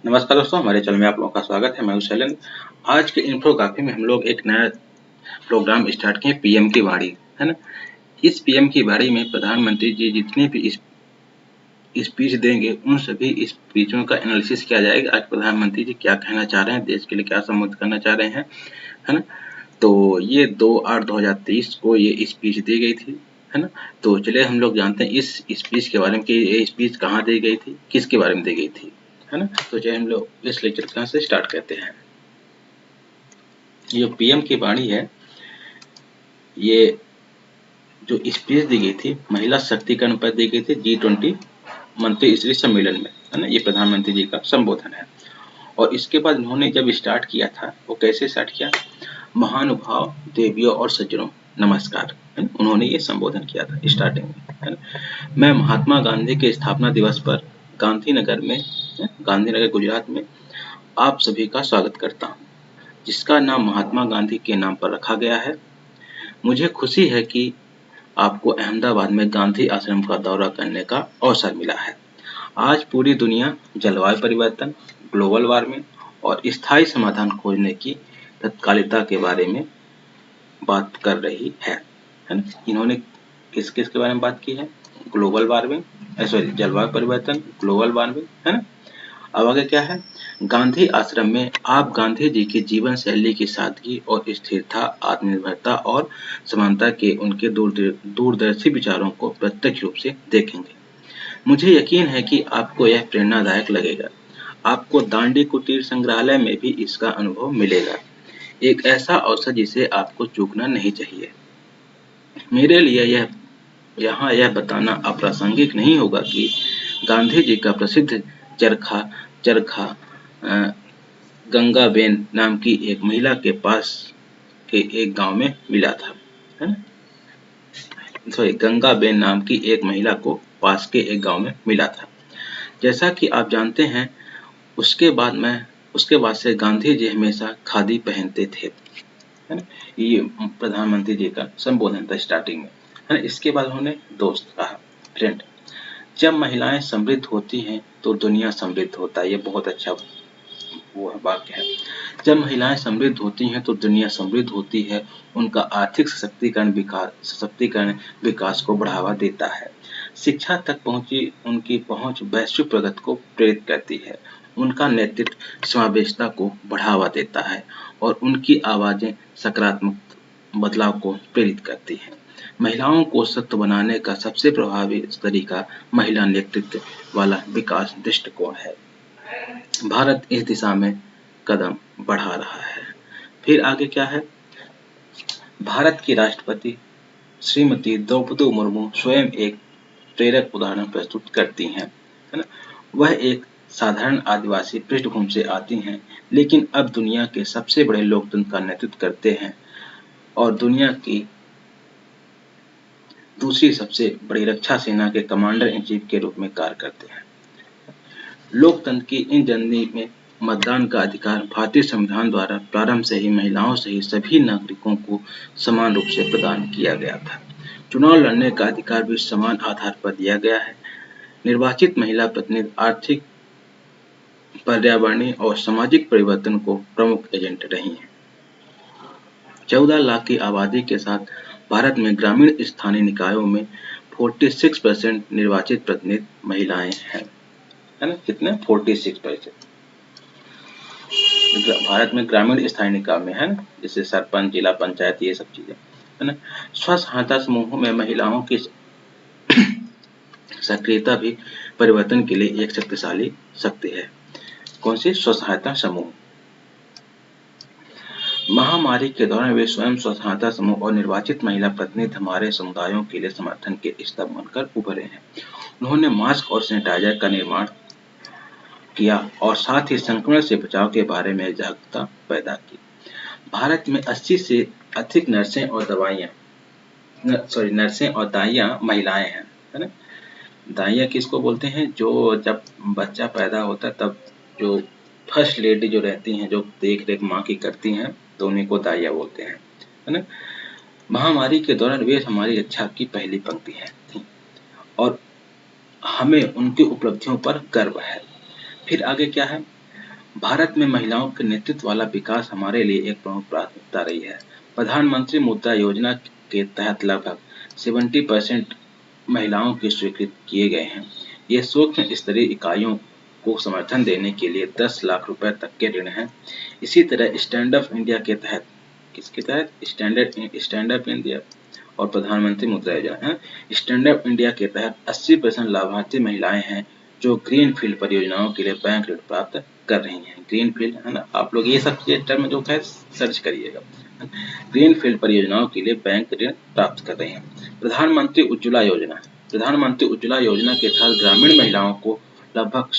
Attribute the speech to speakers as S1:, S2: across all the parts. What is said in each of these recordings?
S1: नमस्कार दोस्तों, हमारे चैनल में आप लोगों का स्वागत है। मैं हूं शैलेंद्र। आज के इन्फोग्राफी में हम लोग एक नया प्रोग्राम स्टार्ट किए, पीएम की बाड़ी, है ना। इस पीएम की बाड़ी में प्रधानमंत्री जी जितने भी स्पीच देंगे उन सभी स्पीचों का एनालिसिस किया जाएगा। आज प्रधानमंत्री जी क्या कहना चाह रहे हैं, देश के लिए क्या संबोधित करना चाह रहे हैं, है ना। तो ये 2/8/2023 को ये स्पीच दी गई थी, है ना। तो चलिए हम लोग जानते हैं इस स्पीच के बारे में कि ये स्पीच कहाँ दी गई थी, किसके बारे में दी गई थी, है ना। तो चलिए हम लोग इस लेक्चर कहाँ से स्टार्ट करते हैं। ये पीएम की वाणी है, ये जो स्पीच दी गई थी महिला शक्तिकरण पर दी गई थी G20 मंत्री स्त्री सम्मेलन में, है ना। ये प्रधानमंत्री जी का संबोधन है। और इसके बाद उन्होंने जब स्टार्ट किया था वो कैसे स्टार्ट किया, महानुभाव देवियों और सज्जनों नमस्कार, है ना। उन्होंने ये संबोधन किया था स्टार्टिंग में, है ना। मैं महात्मा गांधी के स्थापना दिवस पर गांधीनगर में, गांधीनगर गुजरात में आप सभी का स्वागत करता हूँ, जिसका नाम महात्मा गांधी के नाम पर रखा गया है। मुझे खुशी है कि आपको अहमदाबाद में गांधी आश्रम का दौरा करने का अवसर मिला है। आज पूरी दुनिया जलवायु परिवर्तन, ग्लोबल वार्मिंग और स्थायी समाधान खोजने की तत्कालिता के बारे में बात कर रही है ना। इन्होंने किस किस के बारे में बात की है, ग्लोबल वार्मिंग, सॉरी जलवायु परिवर्तन, ग्लोबल वार्मिंग, है ना। अब आगे क्या है, गांधी आश्रम में आप गांधी जी की जीवन शैली की सादगी और स्थिरता, आत्मनिर्भरता और समानता के उनके दूरदर्शी विचारों को प्रत्यक्ष रूप से देखेंगे। मुझे यकीन है कि आपको यह प्रेरणादायक लगेगा। आपको दांडी कुटीर संग्रहालय में भी इसका अनुभव मिलेगा, एक ऐसा अवसर जिसे आपको चूकना नहीं चाहिए। मेरे लिए यहाँ यह बताना अप्रासंगिक नहीं होगा कि गांधी जी का प्रसिद्ध चरखा चरखा गंगाबेन नाम की एक महिला के पास के एक गांव में मिला था, है ना। सॉरी, गंगाबेन नाम की एक महिला को पास के एक गांव में मिला था। जैसा कि आप जानते हैं, उसके बाद से गांधी जी हमेशा खादी पहनते थे, है ना। ये प्रधानमंत्री जी का संबोधन था स्टार्टिंग में, है ना। इसके बाद उन्होंने दोस्त कहा, फ्रेंड। जब महिलाएं समृद्ध होती हैं तो दुनिया समृद्ध होता है। ये बहुत अच्छा वो वाक्य है। जब महिलाएं समृद्ध होती हैं तो दुनिया समृद्ध होती है। उनका आर्थिक सशक्तिकरण विकास को बढ़ावा देता है। शिक्षा तक पहुंची उनकी पहुंच वैश्विक प्रगति को प्रेरित करती है। उनका नेतृत्व समावेशिता को बढ़ावा देता है और उनकी आवाजें सकारात्मक बदलाव को प्रेरित करती हैं। महिलाओं को सशक्त बनाने का सबसे प्रभावी तरीका महिला नेतृत्व वाला विकास दृष्टिकोण है। भारत इस दिशा में कदम बढ़ा रहा है। फिर आगे क्या है, भारत की राष्ट्रपति श्रीमती द्रौपदी मुर्मू स्वयं एक प्रेरक उदाहरण प्रस्तुत करती हैं, है ना। वह एक साधारण आदिवासी पृष्ठभूमि से आती हैं, लेकिन अब दुनिया के सबसे बड़े लोकतंत्र का नेतृत्व करते हैं और दुनिया की दूसरी सबसे बड़ी रक्षा सेना के कमांडर इन चीफ के रूप में कार्य करते हैं। लोकतंत्र की इन जननी में मतदान का अधिकार भारतीय संविधान द्वारा प्रारंभ से ही महिलाओं सहित सभी नागरिकों को समान रूप से प्रदान किया गया था। चुनाव लड़ने का अधिकार भी समान आधार पर दिया गया है। निर्वाचित महिला प्रतिनिधि आर्थिक, पर्यावरणीय और सामाजिक परिवर्तन को प्रमुख एजेंट रही हैं। 14 लाख की आबादी के साथ भारत में ग्रामीण स्थानीय निकायों में 46% निर्वाचित प्रतिनिधि महिलाएं हैं, है ना। कितने, 46%। भारत में ग्रामीण स्थानीय निकाय में, है ना, जैसे सरपंच, जिला पंचायत, ये सब चीजें, है ना। स्व सहायता समूहों में महिलाओं की सक्रियता भी परिवर्तन के लिए एक शक्तिशाली शक्ति है। कौन सी, स्व सहायता समूह। महामारी के दौरान वे स्वयं स्व सहायता समूह और निर्वाचित महिला प्रतिनिधि हमारे समुदायों के लिए समर्थन के स्तंभ बनकर उभरे हैं। उन्होंने मास्क और सैनिटाइजर का निर्माण किया और साथ ही संक्रमण से बचाव के बारे में जागरूकता पैदा की। भारत में 80 से अधिक नर्सें और दाइयां महिलाएं हैं, है ना। दाइयां किसको बोलते हैं, जो जब बच्चा पैदा होता है तब जो फर्स्ट लेडी जो रहती हैं, जो देख रेख माँ की करती हैं, तो उन्हीं को दाइयां बोलते हैं, है ना। महामारी के दौरान वे हमारी रक्षा की पहली पंक्ति है थी और हमें उनकी उपलब्धियों पर गर्व है। फिर आगे क्या है, भारत में महिलाओं के नेतृत्व वाला विकास हमारे लिए एक प्रमुख प्राथमिकता रही है। प्रधानमंत्री मुद्रा योजना के तहत लगभग 70% महिलाओं की स्वीकृत किए गए हैं। ये सूक्ष्म स्तरीय इकाइयों को समर्थन देने के लिए 10 लाख रुपए तक के ऋण हैं। इसी तरह स्टैंड अप इंडिया के तहत, किसके तहत? स्टैंड अप इंडिया और प्रधानमंत्री मुद्रा योजना है। स्टैंड अप इंडिया के तहत 80% लाभार्थी महिलाएं हैं जो ग्रीन फील्ड परियोजनाओं के लिए बैंक ऋण प्राप्त कर रही हैं। ग्रीन फील्ड है ना, आप लोग ये सब टर्म जो है सर्च करिएगा। ग्रीन फील्ड परियोजनाओं के लिए बैंक ऋण प्राप्त कर रहे हैं। प्रधानमंत्री उज्ज्वला योजना, प्रधानमंत्री उज्ज्वला योजना के तहत ग्रामीण महिलाओं को लगभग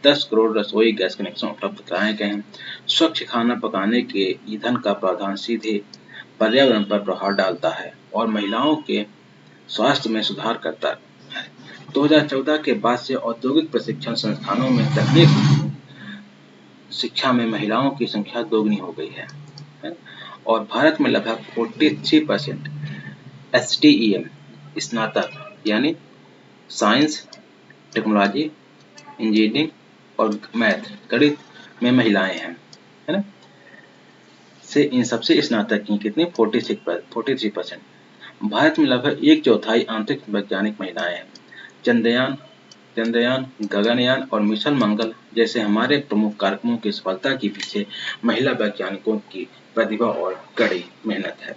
S1: 10 करोड़ रसोई गैस कनेक्शन उपलब्ध कराए गए हैं। स्वच्छ खाना पकाने के ईंधन का प्रावधान सीधे पर्यावरण पर प्रभाव डालता है और महिलाओं के स्वास्थ्य में सुधार करता है। 2014 के बाद से औद्योगिक प्रशिक्षण संस्थानों में तकनीक शिक्षा में महिलाओं की संख्या दोगुनी हो गई है और भारत में लगभग 43% STEM स्नातक यानी साइंस, टेक्नोलॉजी, इंजीनियरिंग और मैथ गणित में महिलाएं हैं, है ना। से इन सबसे स्नातक की कितनी 43%। भारत में लगभग 1/4 आंतरिक वैज्ञानिक महिलाएं हैं। चंद्रयान, गगनयान और मिशन मंगल जैसे हमारे प्रमुख कार्यक्रमों की सफलता के पीछे महिला वैज्ञानिकों की प्रतिभा और कड़ी मेहनत है।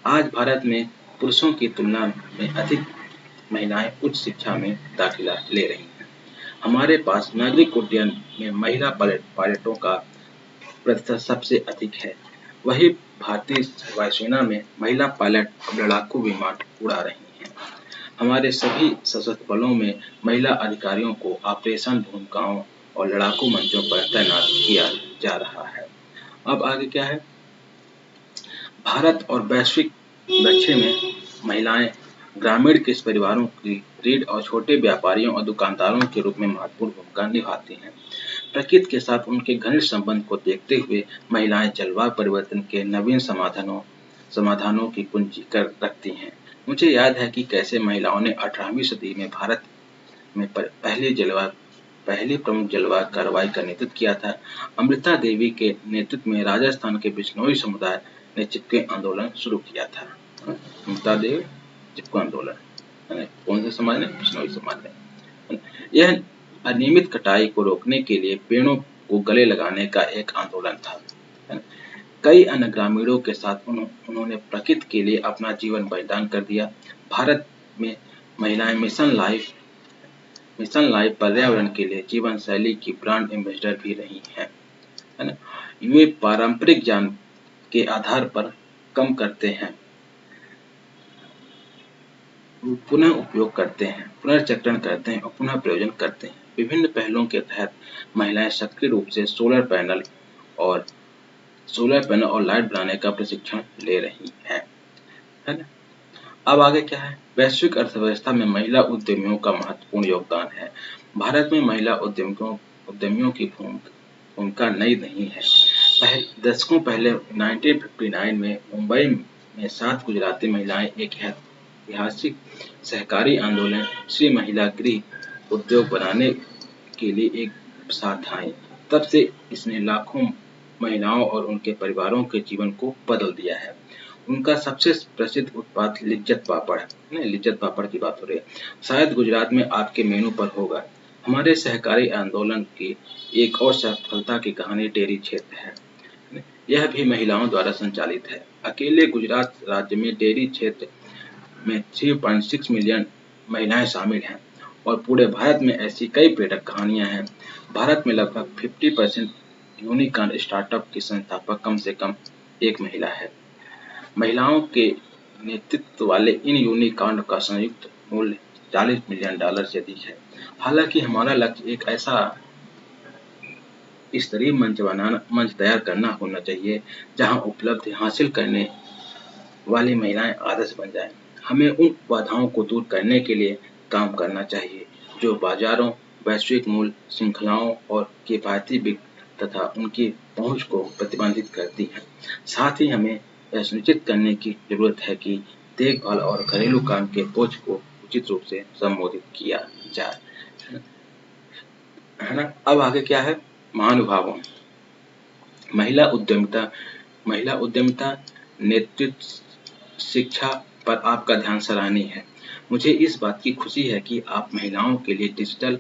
S1: आज भारत में पुरुषों की तुलना में अधिक महिलाएं उच्च शिक्षा में दाखिला ले रही हैं। हमारे पास नागरिक उड्डयन में महिला पायलटों का प्रतिशत सबसे अधिक है। वही भारतीय वायुसेना में महिला पायलट अब लड़ाकू विमान उड़ा रही हैं। हमारे सभी सशस्त्र बलों में महिला अधिकारियों को ऑपरेशन भूमिकाओं और लड़ाकू मंचों पर तैनात किया जा रहा है। अब आगे क्या है? भारत और वैश्विक लक्ष्य में महिलाएं ग्रामीण कृषि परिवारों की रीढ़ और छोटे व्यापारियों और दुकानदारों के रूप में महत्वपूर्ण भूमिका निभाती हैं। प्रकृति के साथ उनके घनिष्ठ संबंध को देखते हुए महिलाएं जलवायु परिवर्तन के नवीन समाधानों की कुंजी कर रखती हैं। मुझे याद है कि कैसे महिलाओं ने 18वीं सदी में भारत में पहली प्रमुख जलवायु कार्रवाई का नेतृत्व किया था। अमृता देवी के नेतृत्व में राजस्थान के बिश्नोई समुदाय ने चिपके आंदोलन शुरू किया था। अमृता देवी चिपको आंदोलन, कौन से समाज ने? बिश्नोई समाज ने। यह अनियमित कटाई को रोकने के लिए पेड़ों को गले लगाने का एक आंदोलन था। कई अन्य ग्रामीणों के साथ उन्होंने प्रकृति के लिए अपना जीवन बलिदान कर दिया। भारत में महिलाएं मिशन लाइफ पर्यावरण के लिए जीवन शैली की ब्रांड एम्बेसडर भी रही हैं, है ना। वे पारंपरिक ज्ञान के आधार पर कम करते हैं, पुनः उपयोग करते हैं, पुनर्चक्रण करते हैं और पुनः प्रयोजन करते हैं। विभिन्न पहलों के तहत महिलाएं सक्रिय रूप से सोलर पैनल और लाइट बनाने का प्रशिक्षण ले रही हैं, है ना। अब आगे क्या है? वैश्विक अर्थव्यवस्था में महिला उद्यमियों का महत्वपूर्ण योगदान है। भारत में महिला उद्यमियों की भूमिका नई नहीं है। दशकों पहले 1959 में मुंबई में 7 गुजराती महिलाएं एक ऐतिहासिक सहकारी आंदोलन श्री महिला गृह उद्योग बनाने के लिए एक साथ आए। तब से इसने लाखों महिलाओं और उनके परिवारों के जीवन को बदल दिया है। उनका सबसे प्रसिद्ध उत्पाद लिज्जत पापड़ है। लिज्जत पापड़ की बात हो रही है, शायद गुजरात में आपके मेनू पर होगा। हमारे सहकारी आंदोलन की एक और सफलता की कहानी डेयरी क्षेत्र है। यह भी महिलाओं द्वारा संचालित है। अकेले गुजरात राज्य में डेयरी क्षेत्र में 3.6 मिलियन महिलाएं शामिल हैं और पूरे भारत में ऐसी कई प्रेरक कहानियां हैं। भारत में लगभग 50% यूनिकॉर्न स्टार्टअप की संस्थापक कम से कम एक महिला है। महिलाओं के नेतृत्व वाले इन यूनिकॉर्न का संयुक्त मूल्य $40 मिलियन से अधिक है। हालांकि हमारा लक्ष्य एक ऐसा स्तरीय मंच तैयार करना होना चाहिए जहां उपलब्धि हासिल करने वाली महिलाएं आदर्श बन जाएं। हमें उन बाधाओं को दूर करने के लिए काम करना चाहिए जो बाजारों, वैश्विक मूल्य श्रृंखलाओं और किफायती तथा उनकी पहुंच को प्रतिबंधित करती हैं। साथ ही हमें यह सुनिश्चित करने की जरूरत है कि देखभाल और घरेलू काम के बोझ को उचित रूप से संबोधित किया जाए, है ना। अब आगे क्या है? महानुभावों, महिला उद्यमिता नेतृत्व शिक्षा पर आपका ध्यान सराहनीय है। मुझे इस बात की खुशी है कि आप महिलाओं के लिए डिजिटल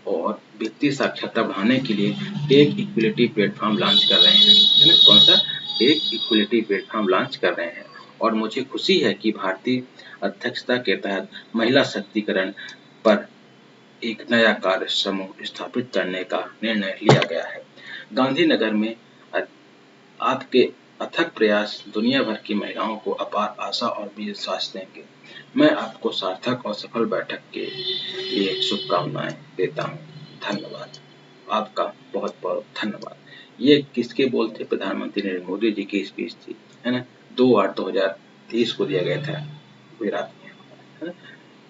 S1: और वित्तीय साक्षरता बढ़ाने के लिए टेक इक्विलिटी प्लेटफॉर्म लॉन्च कर रहे हैं, है ना? कौन सा? टेक इक्विलिटी प्लेटफॉर्म लॉन्च कर रहे हैं। और मुझे खुशी है कि भारतीय अध्यक्षता के तहत महिला शक्तिकरण पर एक नया कार्य समूह स्थापित करने का निर्णय लिया गया है। गांधीनगर में आपके अथक प्रयास दुनिया भर की महिलाओं को अपार आशा और विश्वास देंगे। मैं आपको सार्थक और सफल बैठक के लिए शुभकामनाएं देता हूं। धन्यवाद। आपका बहुत बहुत धन्यवाद। ये किसके बोल थे? प्रधानमंत्री नरेंद्र मोदी जी की स्पीच थी, है ना? 2/8/2023 को दिया गया था गुजरात में, है ना?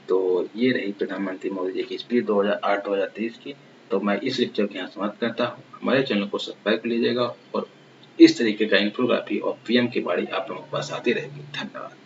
S1: तो ये रही प्रधानमंत्री मोदी जी की स्पीच 2008-2023 की। तो मैं इस लेक्चर को यहाँ समाप्त करता हूँ। हमारे चैनल को सब्सक्राइब कर लीजिएगा और इस तरीके का इन्फोग्राफी और पीएम की बारी आप लोगों के पास आती रहेगी। धन्यवाद।